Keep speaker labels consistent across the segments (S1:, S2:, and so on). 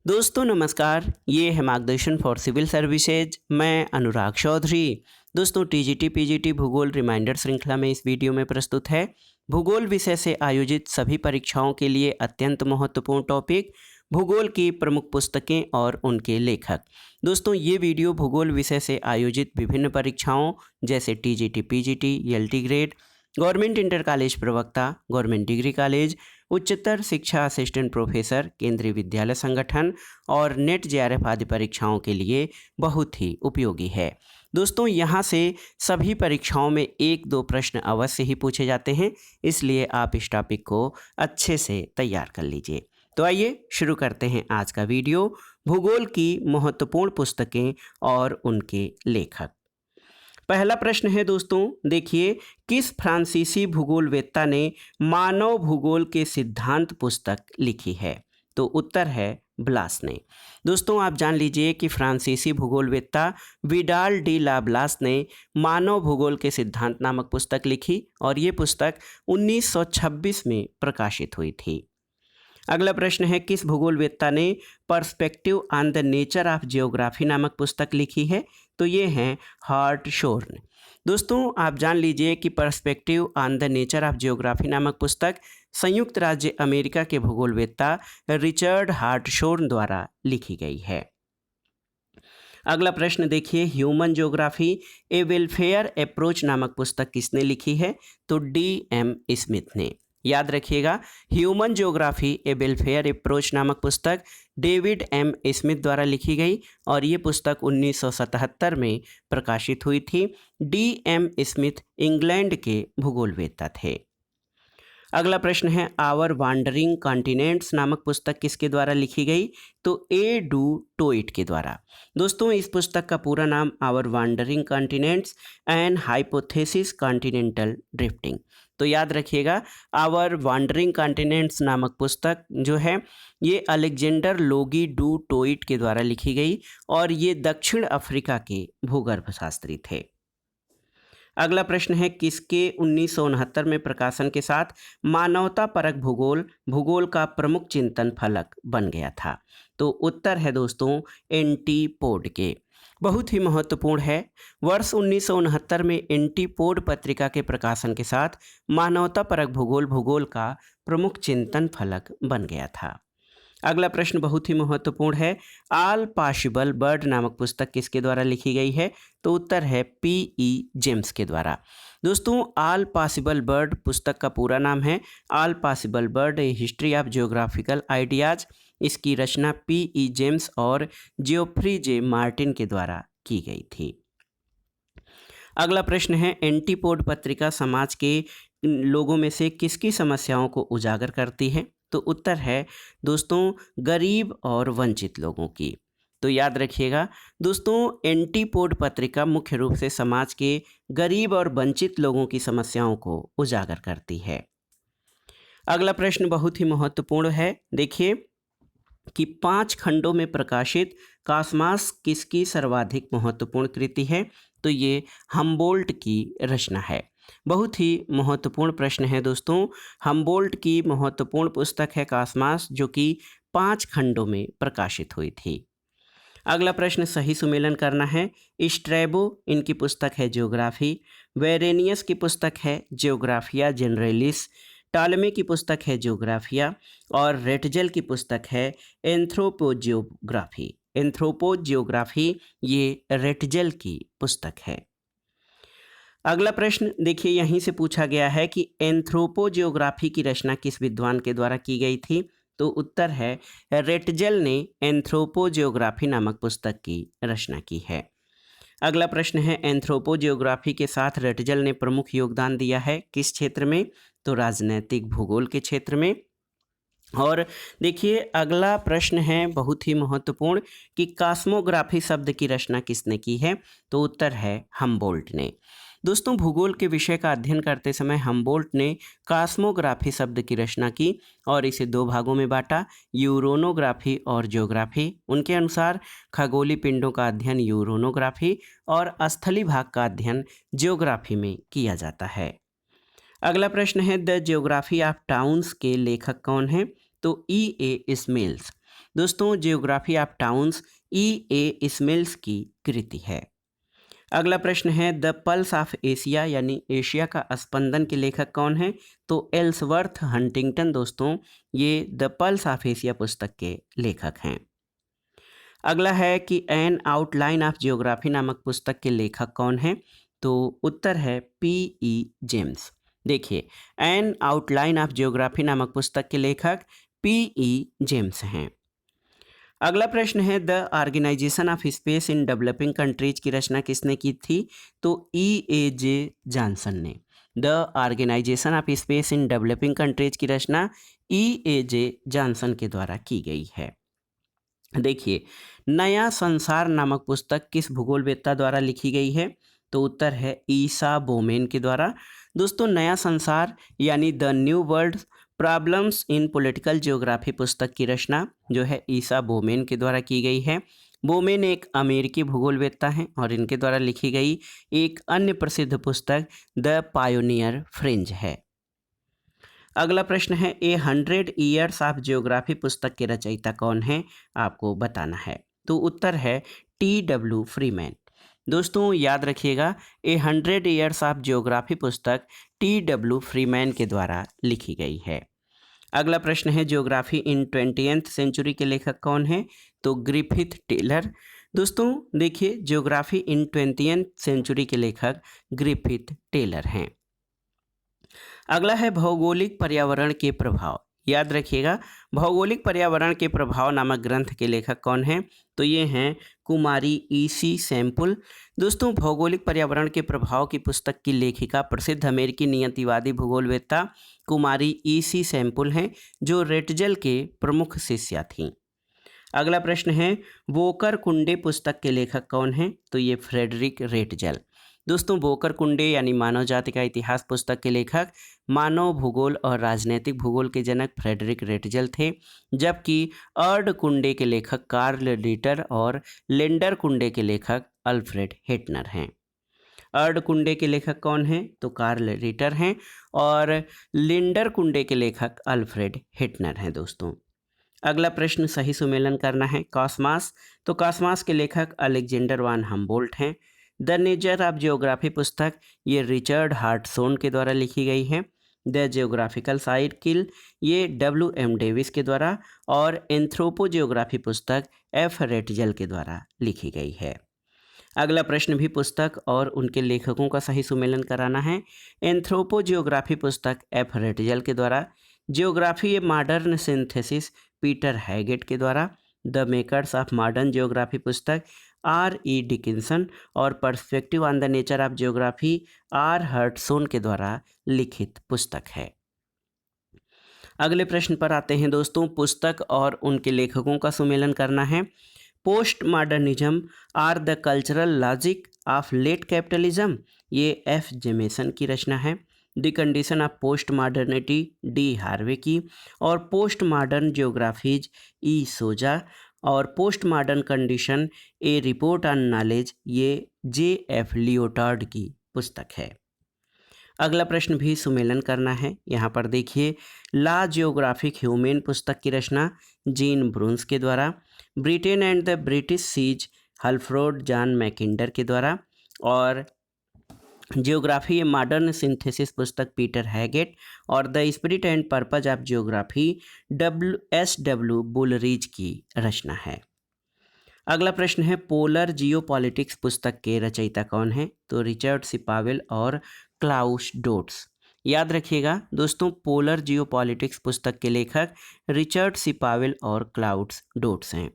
S1: दोस्तों नमस्कार, ये है मार्गदर्शन फॉर सिविल सर्विसेज। मैं अनुराग चौधरी। दोस्तों टीजीटी पीजीटी भूगोल रिमाइंडर श्रृंखला में इस वीडियो में प्रस्तुत है भूगोल विषय से आयोजित सभी परीक्षाओं के लिए अत्यंत महत्वपूर्ण टॉपिक भूगोल की प्रमुख पुस्तकें और उनके लेखक। दोस्तों ये वीडियो भूगोल विषय से आयोजित विभिन्न परीक्षाओं जैसे TGT PGT, LT grade, government inter college प्रवक्ता, गवर्नमेंट डिग्री कॉलेज, उच्चतर शिक्षा असिस्टेंट प्रोफेसर, केंद्रीय विद्यालय संगठन और नेट जेआरएफ आदि परीक्षाओं के लिए बहुत ही उपयोगी है। दोस्तों यहाँ से सभी परीक्षाओं में एक दो प्रश्न अवश्य ही पूछे जाते हैं, इसलिए आप इस टॉपिक को अच्छे से तैयार कर लीजिए। तो आइए शुरू करते हैं आज का वीडियो, भूगोल की महत्वपूर्ण पुस्तकें और उनके लेखक। पहला प्रश्न है दोस्तों, देखिए, किस फ्रांसीसी भूगोलवेत्ता ने मानव भूगोल के सिद्धांत पुस्तक लिखी है? तो उत्तर है ब्लास ने। दोस्तों आप जान लीजिए कि फ्रांसीसी भूगोलवेत्ता विडाल डी लाब्लास ने मानव भूगोल के सिद्धांत नामक पुस्तक लिखी और ये पुस्तक 1926 में प्रकाशित हुई थी। अगला प्रश्न है, किस भूगोलवेत्ता ने perspective on the nature of geography नामक पुस्तक लिखी है? तो ये हैं हार्टशोर्न। दोस्तों आप जान लीजिए कि perspective on the nature of geography नामक पुस्तक संयुक्त राज्य अमेरिका के भूगोलवेत्ता रिचर्ड हार्टशोर्न द्वारा लिखी गई है। अगला प्रश्न देखिए, ह्यूमन ज्योग्राफी ए वेलफेयर अप्रोच नामक पुस्तक किसने लिखी है? तो D.M. स्मिथ ने। याद रखिएगा, ह्यूमन ज्योग्राफी ए वेलफेयर अप्रोच नामक पुस्तक डेविड M. स्मिथ द्वारा लिखी गई और ये पुस्तक 1977 में प्रकाशित हुई थी। D.M. स्मिथ इंग्लैंड के भूगोलवेत्ता थे। अगला प्रश्न है, आवर वांडरिंग कॉन्टिनेंट्स नामक पुस्तक किसके द्वारा लिखी गई? तो A.डू टोइट के द्वारा। दोस्तों इस पुस्तक का पूरा नाम our wandering continents and hypothesis continental drifting. तो याद रखिएगा, आवर वांडरिंग कॉन्टिनेंट्स नामक पुस्तक जो है ये अलेक्जेंडर लोगी डू टोइट के द्वारा लिखी गई और ये दक्षिण अफ्रीका के भूगर्भशास्त्री थे। अगला प्रश्न है, किसके 1969 में प्रकाशन के साथ मानवता परक भूगोल का प्रमुख चिंतन फलक बन गया था? तो उत्तर है दोस्तों एंटीपोड के। बहुत ही महत्वपूर्ण है। वर्ष 1969 में एंटीपोड पत्रिका के प्रकाशन के साथ मानवता परक भूगोल का प्रमुख चिंतन फलक बन गया था। अगला प्रश्न बहुत ही महत्वपूर्ण है, ऑल पॉसिबल बर्ड नामक पुस्तक किसके द्वारा लिखी गई है? तो उत्तर है P.E. जेम्स के द्वारा। दोस्तों ऑल पॉसिबल बर्ड पुस्तक का पूरा नाम है all possible bird A history of geographical ideas. इसकी रचना P.E. जेम्स और जियोफ्री जे मार्टिन के द्वारा की गई थी। अगला प्रश्न है, एंटीपोड पत्रिका समाज के लोगों में से किसकी समस्याओं को उजागर करती है? तो उत्तर है दोस्तों गरीब और वंचित लोगों की। तो याद रखिएगा दोस्तों, एंटीपोड पत्रिका मुख्य रूप से समाज के गरीब और वंचित लोगों की समस्याओं को उजागर करती है। अगला प्रश्न बहुत ही महत्वपूर्ण है, देखिए कि 5 खंडों में प्रकाशित कॉस्मॉस किसकी सर्वाधिक महत्वपूर्ण कृति है? तो ये हम्बोल्ट की रचना है। बहुत ही महत्वपूर्ण प्रश्न है दोस्तों। हम्बोल्ट की महत्वपूर्ण पुस्तक है कॉस्मॉस, जो कि 5 खंडों में प्रकाशित हुई थी। अगला प्रश्न सही सुमेलन करना है। स्ट्रैबो इनकी पुस्तक है ज्योग्राफी, वेरेनियस की पुस्तक है जियोग्राफिया जनरलिस, टॉलेमी की पुस्तक है ज्योग्राफिया और रेटजल की पुस्तक है एंथ्रोपोजियोग्राफी। एंथ्रोपोजियोग्राफी ये रेटजल की पुस्तक है। अगला प्रश्न देखिए, यहीं से पूछा गया है कि एंथ्रोपोजियोग्राफी की रचना किस विद्वान के द्वारा की गई थी? तो उत्तर है रेटजल ने एंथ्रोपोजियोग्राफी नामक पुस्तक की रचना की है। अगला प्रश्न है, एंथ्रोपोजियोग्राफी के साथ रेटजल ने प्रमुख योगदान दिया है किस क्षेत्र में? तो राजनैतिक भूगोल के क्षेत्र में। और देखिए अगला प्रश्न है बहुत ही महत्वपूर्ण कि कॉस्मोग्राफी शब्द की रचना किसने की है? तो उत्तर है हम्बोल्ट ने। दोस्तों भूगोल के विषय का अध्ययन करते समय हम्बोल्ट ने कॉस्मोग्राफी शब्द की रचना की और इसे 2 भागों में बांटा, यूरोनोग्राफी और ज्योग्राफी। उनके अनुसार खगोलीय पिंडों का अध्ययन यूरोनोग्राफी और स्थलीय भाग का अध्ययन ज्योग्राफी में किया जाता है। अगला प्रश्न है, द ज्योग्राफी ऑफ टाउन्स के लेखक कौन हैं? तो E.A. स्मेल्स। दोस्तों जियोग्राफी ऑफ टाउन्स E.A. स्मिल्स की कृति है। अगला प्रश्न है द पल्स ऑफ एशिया यानी एशिया का स्पंदन के लेखक कौन है? तो एल्सवर्थ हंटिंगटन दोस्तों ये द पल्स ऑफ एशिया पुस्तक के लेखक हैं। अगला है कि एन आउटलाइन ऑफ जियोग्राफी नामक पुस्तक के लेखक कौन है? तो उत्तर है P.E. जेम्स। देखिए एन आउटलाइन ऑफ जियोग्राफी नामक पुस्तक के लेखक P.E. जेम्स हैं। अगला प्रश्न है the organisation of space in developing countries की रचना किसने की थी? तो E.A.J. जॉनसन ने। The organisation of space in developing countries की रचना E.A.J. जॉनसन के द्वारा की गई है। देखिए नया संसार नामक पुस्तक किस भूगोलवेत्ता द्वारा लिखी गई है? तो उत्तर है ईसा बोमेन के द्वारा। दोस्तों नया संसार यानी the new world problems in political geography पुस्तक की रचना जो है ईसा बोमेन के द्वारा की गई है। बोमेन एक अमेरिकी भूगोलवेत्ता हैं और इनके द्वारा लिखी गई एक अन्य प्रसिद्ध पुस्तक द पायोनियर फ्रिंज है। अगला प्रश्न है ए 100 ईयर्स ऑफ जियोग्राफी पुस्तक के रचयिता कौन है? आपको बताना है। तो उत्तर है T.W. फ्रीमैन। दोस्तों याद रखिएगा ए 100 ईयर्स ऑफ जियोग्राफी पुस्तक T.W. फ्रीमैन के द्वारा लिखी गई है। अगला प्रश्न है जियोग्राफी इन 20th सेंचुरी के लेखक कौन है? तो ग्रिफिथ टेलर। दोस्तों देखिए जियोग्राफी इन 20th सेंचुरी के लेखक ग्रिफिथ टेलर हैं। अगला है भौगोलिक पर्यावरण के प्रभाव। याद रखिएगा भौगोलिक पर्यावरण के प्रभाव नामक ग्रंथ के लेखक कौन हैं? तो ये हैं कुमारी E.C. सैम्पुल। दोस्तों भौगोलिक पर्यावरण के प्रभाव की पुस्तक की लेखिका प्रसिद्ध अमेरिकी नियतिवादी भूगोलवेत्ता कुमारी E.C. सैम्पुल हैं जो रेटजल के प्रमुख शिष्या थीं। अगला प्रश्न है वोकर कुंडे पुस्तक के लेखक कौन हैं? तो ये फ्रेडरिक रेटजल। दोस्तों वोकर कुंडे यानी मानव जाति का इतिहास पुस्तक के लेखक मानव भूगोल और राजनैतिक भूगोल के जनक फ्रेडरिक रेटजल थे, जबकि अर्ड कुंडे के लेखक कार्ल रिटर और लेंडर कुंडे के लेखक अल्फ्रेड हेटनर हैं। अर्ड कुंडे के लेखक कौन हैं? तो कार्ल रिटर हैं और लिंडर कुंडे के लेखक अल्फ्रेड हेटनर हैं। दोस्तों अगला प्रश्न सही सुमेलन करना है कॉस्मास। तो कॉस्मास के लेखक अलेक्जेंडर वान हम्बोल्ट हैं। द नेचर ऑफ जियोग्राफी पुस्तक ये रिचर्ड हार्टसोन के द्वारा लिखी गई है। द जियोग्राफिकल साइकिल ये W.M. डेविस के द्वारा और एंथ्रोपो जियोग्राफी पुस्तक F. रेटजल के द्वारा लिखी गई है। अगला प्रश्न भी पुस्तक और उनके लेखकों का सही सुमेलन कराना है। एंथ्रोपो जियोग्राफी पुस्तक F. रेटजल के द्वारा, geography a modern synthesis Peter Haggett के द्वारा, the makers of modern geography पुस्तक R.E. डिकिंसन और perspective on the nature of geography R. हर्टसोन के द्वारा लिखित पुस्तक है। अगले प्रश्न पर आते हैं दोस्तों, पुस्तक और उनके लेखकों का सुमेलन करना है। Post modernism or the cultural logic of late capitalism ये F. जेमेसन की रचना है। The condition of post modernity D. Harvey की और post modern geographies E. Soja और post modern condition a report on knowledge ये J.F. लियोटार्ड की पुस्तक है। अगला प्रश्न भी सुमेलन करना है। यहाँ पर देखिए ला जियोग्राफिक ह्यूमेन पुस्तक की रचना जीन ब्रून्स के द्वारा, Britain and the British seas Halford John Mackinder के द्वारा और जियोग्राफी ए मॉडर्न सिंथेसिस पुस्तक पीटर हैगेट और the spirit and purpose of geography W.S.W. बुलरीज की रचना है। अगला प्रश्न है पोलर जियोपॉलिटिक्स पुस्तक के रचयिता कौन है? तो रिचर्ड सी पावेल और क्लाउस डोट्स। याद रखिएगा दोस्तों पोलर जियोपॉलिटिक्स पुस्तक के लेखक रिचर्ड सी पावेल और क्लाउस डोट्स हैं।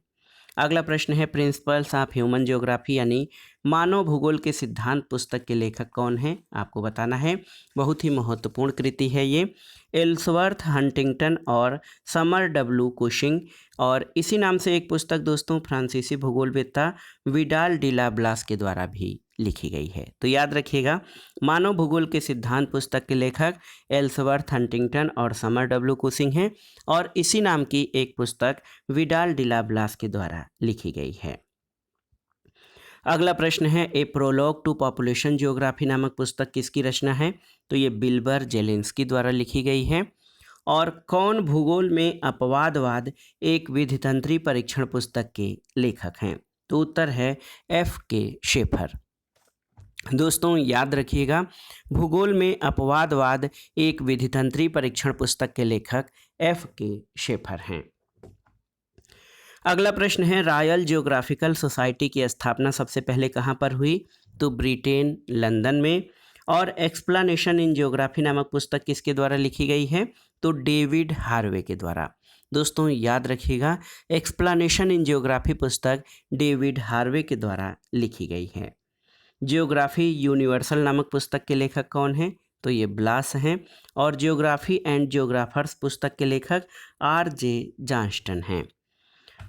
S1: अगला प्रश्न है प्रिंसिपल्स ऑफ ह्यूमन जियोग्राफी यानी मानव भूगोल के सिद्धांत पुस्तक के लेखक कौन है? आपको बताना है। बहुत ही महत्वपूर्ण कृति है ये। एल्सवर्थ हंटिंगटन और समर W. कुशिंग और इसी नाम से एक पुस्तक दोस्तों फ्रांसीसी भूगोलवेत्ता विडाल डी ला ब्लास के द्वारा भी लिखी गई है। तो याद रखिएगा मानव भूगोल के सिद्धांत पुस्तक के लेखक एल्सवर्थ हंटिंगटन और समर W. कुशिंग हैं और इसी नाम की एक पुस्तक विडाल डी ला ब्लास के द्वारा लिखी गई है। अगला प्रश्न है ए प्रोलॉग टू पॉपुलेशन जियोग्राफी नामक पुस्तक किसकी रचना है? तो ये बिल्बर जेलेंस्की द्वारा लिखी गई है। और कौन भूगोल में अपवादवाद एक विधितंत्री परीक्षण पुस्तक के लेखक हैं? तो उत्तर है F.K. शेफर। दोस्तों याद रखिएगा, भूगोल में अपवादवाद एक विधितंत्री परीक्षण पुस्तक के लेखक F.K. शेफर हैं। अगला प्रश्न है, रॉयल जियोग्राफिकल सोसाइटी की स्थापना सबसे पहले कहाँ पर हुई? तो ब्रिटेन, लंदन में। और एक्सप्लेनेशन इन जियोग्राफी नामक पुस्तक किसके द्वारा लिखी गई है? तो डेविड हार्वे के द्वारा। दोस्तों याद रखिएगा, एक्सप्लेनेशन इन जियोग्राफी पुस्तक डेविड हार्वे के द्वारा लिखी गई है। जियोग्राफी यूनिवर्सल नामक पुस्तक के लेखक कौन हैं? तो ये ब्लास हैं। और जियोग्राफी एंड जियोग्राफर्स पुस्तक के लेखक R.J. जॉन्स्टन हैं।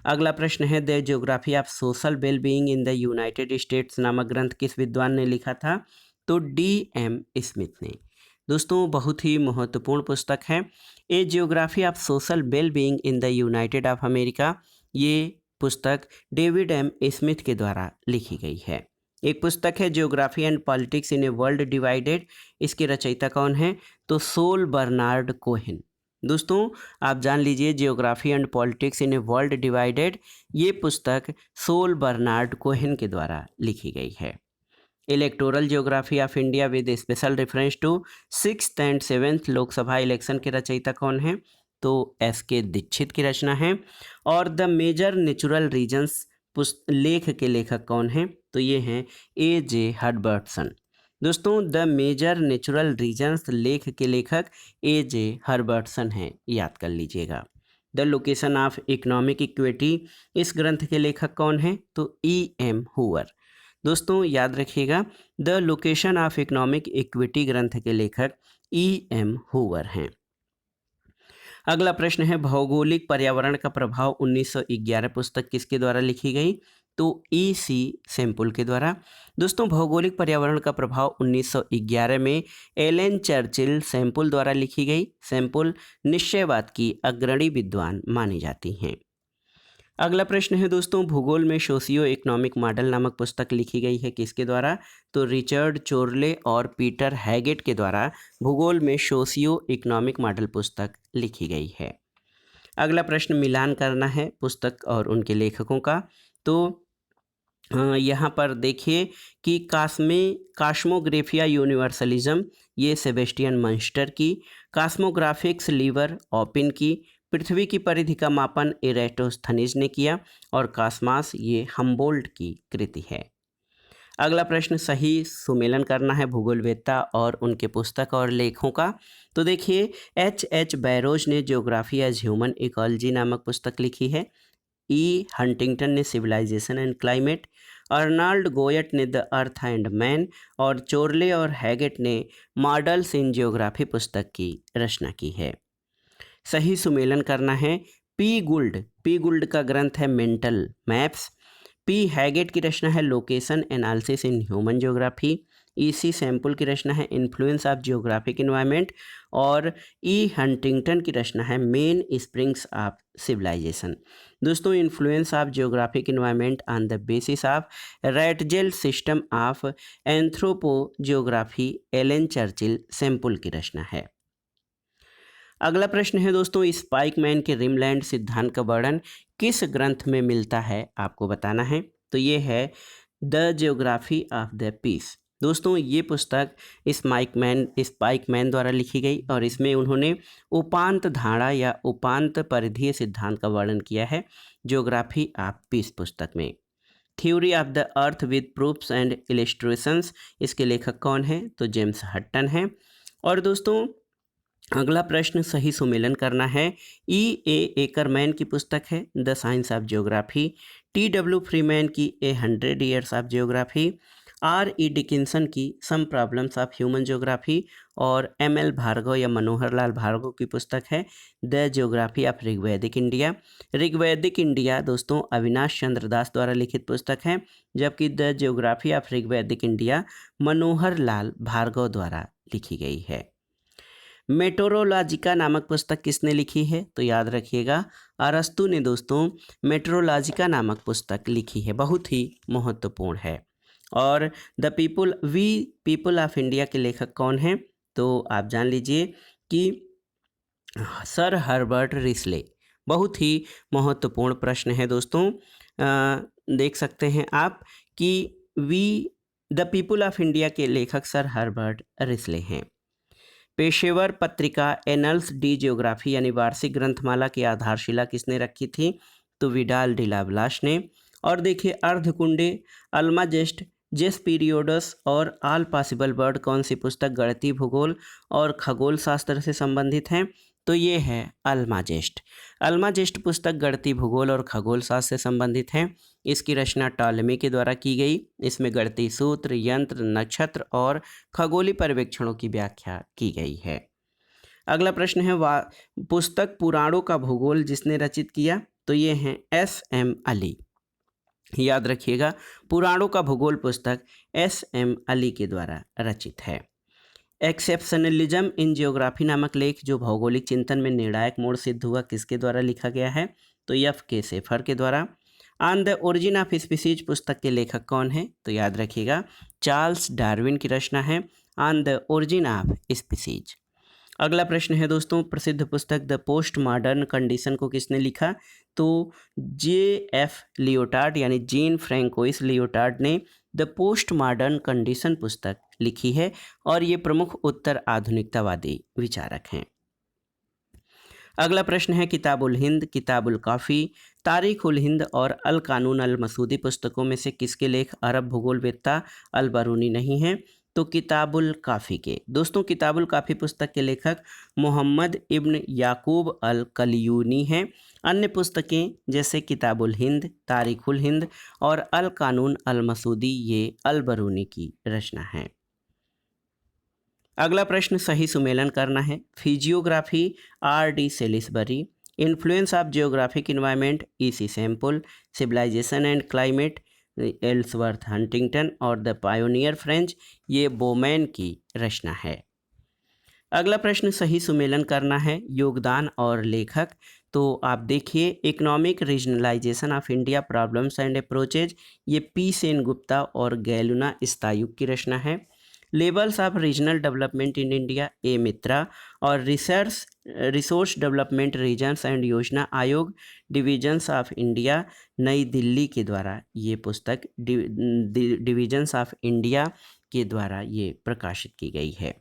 S1: अगला प्रश्न है, the geography of social wellbeing in the United states नामक ग्रंथ किस विद्वान ने लिखा था? तो D.M. स्मिथ ने। दोस्तों बहुत ही महत्वपूर्ण पुस्तक है a geography of social wellbeing in the united of America. ये पुस्तक डेविड M. स्मिथ के द्वारा लिखी गई है। एक पुस्तक है geography and politics in a world divided. इसके रचयिता कौन है? तो सोल बर्नार्ड कोहेन। दोस्तों आप जान लीजिए, geography and politics in a world divided ये पुस्तक सोल बर्नार्ड कोहेन के द्वारा लिखी गई है। Electoral geography of India with special reference to 6th and 7th Lok Sabha election के रचयिता कौन है? तो S.K. दीक्षित की रचना है। और द मेजर नेचुरल रीजन्स लेख के लेखक कौन हैं? तो ये हैं A.J. हर्बर्टसन। दोस्तों द मेजर नेचुरल रीजन्स लेख के लेखक A.J. हर्बर्टसन हैं, याद कर लीजिएगा। The location of economic equity इस ग्रंथ के लेखक कौन हैं? तो E.M. हूवर। दोस्तों याद रखिएगा, the location of economic equity ग्रंथ के लेखक E.M. हूवर हैं। अगला प्रश्न है, भौगोलिक पर्यावरण का प्रभाव 1911 पुस्तक किसके द्वारा लिखी गई? तो E.C. सैम्पल के द्वारा। दोस्तों भौगोलिक पर्यावरण का प्रभाव 1911 में एलन चर्चिल सैम्पल द्वारा लिखी गई। सैम्पल निश्चयवाद की अग्रणी विद्वान मानी जाती हैं। अगला प्रश्न है दोस्तों, भूगोल में सोशियो इकोनॉमिक मॉडल नामक पुस्तक लिखी गई है किसके द्वारा? तो रिचर्ड चोरले और पीटर हैगेट के द्वारा भूगोल में सोशियो इकोनॉमिक मॉडल पुस्तक लिखी गई है। अगला प्रश्न मिलान करना है पुस्तक और उनके लेखकों का। तो यहाँ पर देखिए कि कास्मोग्राफिया यूनिवर्सलिज्म ये सेबेस्टियन मंस्टर की, कास्मोग्राफिक्स लीवर ओपिन की, पृथ्वी की परिधि का मापन इरेटोस्थनीज ने किया, और कास्मास ये हम्बोल्ट की कृति है। अगला प्रश्न सही सुमेलन करना है भूगोलवेत्ता और उनके पुस्तक और लेखों का। तो देखिए, H.H. बैरोज ने जियोग्राफी एज ह्यूमन इकोलॉजी नामक पुस्तक लिखी है। E. हंटिंगटन ने civilisation and climate, Arnold Goyat ने द अर्थ एंड मैन, और चोरले और हैगेट ने मॉडल्स इन जियोग्राफी पुस्तक की रचना की है। सही सुमेलन करना है। पी गुल्ड का ग्रंथ है मेंटल मैप्स। पी हैगेट की रचना है location analysis in human geography. E.C. Semple की रचना है इन्फ्लुएंस ऑफ जियोग्राफिक इन्वायरमेंट, और E. हंटिंगटन की रचना है मेन स्प्रिंग्स ऑफ सिविलाइजेशन। दोस्तों influence of geographic environment on the basis of Ratzel system of anthropogeography Ellen Churchill Semple की रचना है। अगला प्रश्न है दोस्तों, स्पाइकमैन के रिमलैंड सिद्धांत का वर्णन किस ग्रंथ में मिलता है? आपको बताना है। तो ये है the geography of the peace. दोस्तों ये पुस्तक स्पाइकमैन द्वारा लिखी गई, और इसमें उन्होंने उपांत धारणा या उपांत परिधीय सिद्धांत का वर्णन किया है जियोग्राफी ऑफ पीस पुस्तक में। Theory of the earth with proofs and illustrations इसके लेखक कौन हैं? तो जेम्स हट्टन हैं। और दोस्तों अगला प्रश्न सही सुमेलन करना है। E.A. एकरमैन की पुस्तक है the science of geography, T.W. Freeman की a 100 years of geography, R.E. Dickinson की some problems of human geography, और M.L. भार्गव या मनोहर लाल भार्गव की पुस्तक है the geography of Rigvedic India. Rigvedic India दोस्तों अविनाश चंद्र दास द्वारा लिखित पुस्तक है, जबकि the geography of Rigvedic India Manohar Lal Bhargava द्वारा लिखी गई है। मेट्रोलॉजिका नामक पुस्तक किसने लिखी है? तो याद रखिएगा, अरस्तु ने दोस्तों मेट्रोलॉजिका नामक पुस्तक लिखी है, बहुत ही महत्वपूर्ण है। और द पीपल ऑफ इंडिया के लेखक कौन हैं? तो आप जान लीजिए कि सर हर्बर्ट रिसले। बहुत ही महत्वपूर्ण प्रश्न है दोस्तों। देख सकते हैं आप कि we the people of India के लेखक सर हर्बर्ट रिसले हैं। पेशेवर पत्रिका एनल्स डी ज्योग्राफी यानी वार्षिक ग्रंथमाला की आधारशिला किसने रखी थी? तो विडाल डिलावलास ने। और देखिए अर्धकुंडे, अल्माजेस्ट, जेस पीरियोडस और ऑल पॉसिबल बर्ड कौन सी पुस्तक गणितीय भूगोल और खगोल शास्त्र से संबंधित हैं? तो ये है अल्माजेस्ट। अल्माजेस्ट पुस्तक गणितीय भूगोल और खगोल शास्त्र से संबंधित है। इसकी रचना टॉलेमी के द्वारा की गई। इसमें गणितीय सूत्र, यंत्र, नक्षत्र और खगोलीय पर्यवेक्षणों की व्याख्या की गई है। अगला प्रश्न है पुस्तक पुराणों का भूगोल जिसने रचित किया? तो ये हैं S.M. अली। याद रखिएगा, पुराणों का भूगोल पुस्तक S.M. अली के द्वारा रचित है। एक्सेप्शनलिज्म इन जियोग्राफी नामक लेख जो भौगोलिक चिंतन में निर्णायक मोड़ सिद्ध हुआ किसके द्वारा लिखा गया है? तो F.K. शेफर के द्वारा। On the origin of species पुस्तक के लेखक कौन है? तो याद रखिएगा, चार्ल्स डार्विन की रचना है on the origin of species. अगला प्रश्न है दोस्तों, प्रसिद्ध पुस्तक द पोस्ट मॉडर्न कंडीशन को किसने लिखा? तो J.F. लियोटार्ड यानी जीन फ्रैंकोइस लियोटार्ड ने द पोस्ट मॉडर्न कंडीशन पुस्तक लिखी है और ये प्रमुख उत्तर आधुनिकतावादी विचारक हैं। अगला प्रश्न है किताबुल हिंद, किताबुल काफ़ी, तारीख उल हिंद और अल कानून अल मसूदी पुस्तकों में से किसके लेख अरब भूगोलवेत्ता अल बरूनी नहीं हैं? तो किताबुल काफ़ी के। दोस्तों किताबुल काफ़ी पुस्तक के लेखक मोहम्मद इब्न याकूब अल कलियूनी हैं। अन्य पुस्तकें जैसे किताबुल हिंद, तारीखुल हिंद और अल कानून अल मसूदी ये अल बरूनी की रचना है। अगला प्रश्न सही सुमेलन करना है। Physiography R.D. Salisbury, influence of geographic environment E.C. Semple, civilisation and climate Ellsworth Huntington और द पायोनियर फ्रेंच ये बोमैन की रचना है। अगला प्रश्न सही सुमेलन करना है। योगदान और लेखक, तो आप देखिए economic regionalisation of India problems and approaches ये P. सेनगुप्ता और गैलुना इस्तायुक की रचना है। Levels of regional development in India A. मित्रा और रिसोर्स डेवलपमेंट रीजन्स एंड योजना आयोग डिविजन्स ऑफ इंडिया नई दिल्ली के द्वारा ये पुस्तक डिविजन्स ऑफ इंडिया के द्वारा ये प्रकाशित की गई है।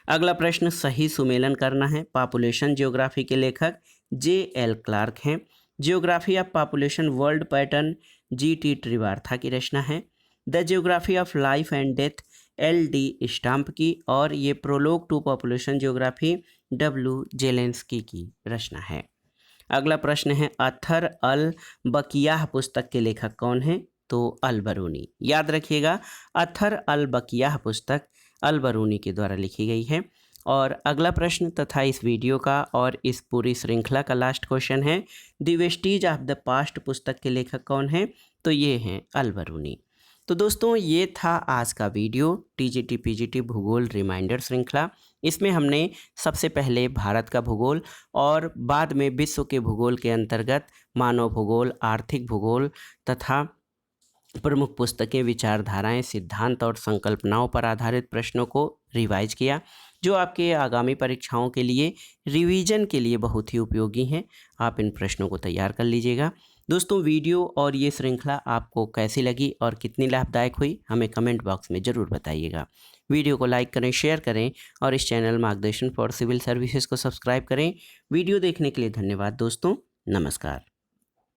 S1: अगला प्रश्न सही सुमेलन करना है। पॉपुलेशन जियोग्राफी के लेखक J.L. क्लार्क हैं। Geography of population world pattern G.T. Trewartha की रचना है। The geography of life and death L.D. Stamp की और ये prologue to population geography W. Zelinsky की रचना है। अगला प्रश्न है अथर अल बकियाह पुस्तक के लेखक कौन हैं? तो अल बरूनी। याद रखिएगा, अथर अल बकियाह पुस्तक अल बरूनी के द्वारा लिखी गई है। और अगला प्रश्न तथा इस वीडियो का और इस पूरी श्रृंखला का लास्ट क्वेश्चन है the Vestige of the past पुस्तक के लेखक कौन हैं? तो ये हैं अल बरूनी। तो दोस्तों ये था आज का वीडियो TGT PGT भूगोल रिमाइंडर श्रृंखला। इसमें हमने सबसे पहले भारत का भूगोल और बाद में विश्व के भूगोल के अंतर्गत मानव भूगोल, आर्थिक भूगोल तथा प्रमुख पुस्तकें, विचारधाराएं, सिद्धांत और संकल्पनाओं पर आधारित प्रश्नों को रिवाइज किया, जो आपके आगामी परीक्षाओं के लिए रिवीजन के लिए बहुत ही उपयोगी हैं। आप इन प्रश्नों को तैयार कर लीजिएगा। दोस्तों वीडियो और ये श्रृंखला आपको कैसी लगी और कितनी लाभदायक हुई हमें कमेंट बॉक्स में ज़रूर बताइएगा। वीडियो को लाइक करें, शेयर करें और इस चैनल मार्गदर्शन फॉर सिविल सर्विसेज को सब्सक्राइब करें। वीडियो देखने के लिए धन्यवाद दोस्तों। नमस्कार।